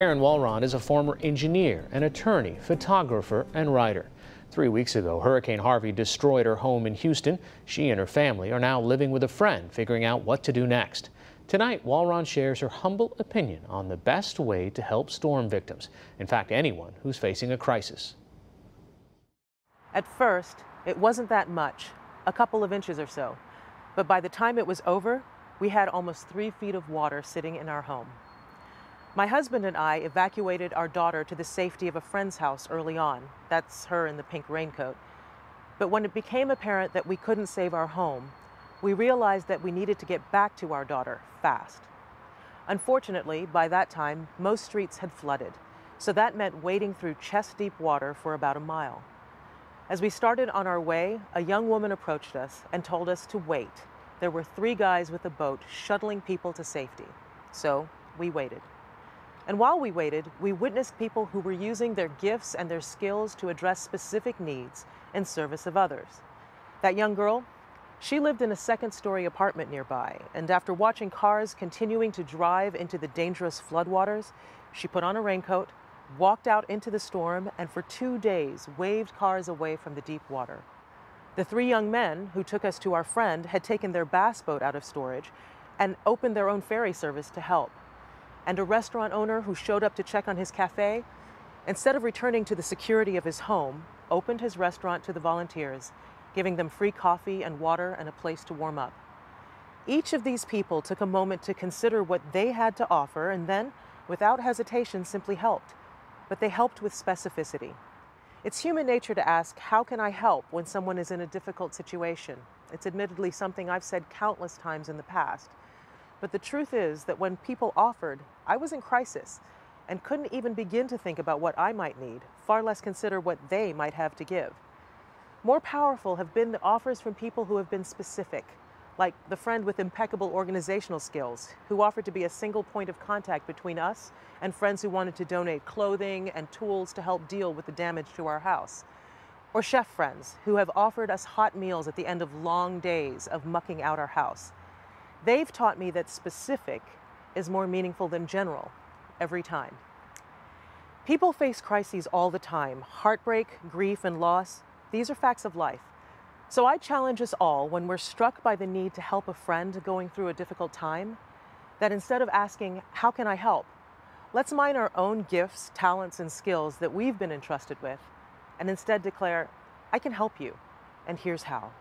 Aaron Walron is a former engineer, an attorney, photographer, and writer. 3 weeks ago, Hurricane Harvey destroyed her home in Houston. She and her family are now living with a friend, figuring out what to do next. Tonight, Walron shares her humble opinion on the best way to help storm victims. In fact, anyone who's facing a crisis. At first, it wasn't that much, a couple of inches or so. But by the time it was over, we had almost 3 feet of water sitting in our home. My husband and I evacuated our daughter to the safety of a friend's house early on. That's her in the pink raincoat. But when it became apparent that we couldn't save our home, we realized that we needed to get back to our daughter fast. Unfortunately, by that time, most streets had flooded, so that meant wading through chest-deep water for about a mile. As we started on our way, a young woman approached us and told us to wait. There were 3 guys with a boat shuttling people to safety. So we waited. And while we waited, we witnessed people who were using their gifts and their skills to address specific needs in service of others. That young girl, she lived in a 2nd-story apartment nearby, and after watching cars continuing to drive into the dangerous floodwaters, she put on a raincoat, walked out into the storm, and for 2 days waved cars away from the deep water. The 3 young men who took us to our friend had taken their bass boat out of storage and opened their own ferry service to help. And a restaurant owner who showed up to check on his cafe, instead of returning to the security of his home, opened his restaurant to the volunteers, giving them free coffee and water and a place to warm up. Each of these people took a moment to consider what they had to offer and then, without hesitation, simply helped. But they helped with specificity. It's human nature to ask, how can I help when someone is in a difficult situation? It's admittedly something I've said countless times in the past. But the truth is that when people offered, I was in crisis and couldn't even begin to think about what I might need, far less consider what they might have to give. More powerful have been the offers from people who have been specific, like the friend with impeccable organizational skills, who offered to be a single point of contact between us and friends who wanted to donate clothing and tools to help deal with the damage to our house. Or chef friends who have offered us hot meals at the end of long days of mucking out our house. They've taught me that specific is more meaningful than general, every time. People face crises all the time. Heartbreak, grief, and loss, these are facts of life. So I challenge us all, when we're struck by the need to help a friend going through a difficult time, that instead of asking, how can I help? Let's mine our own gifts, talents, and skills that we've been entrusted with, and instead declare, I can help you, and here's how.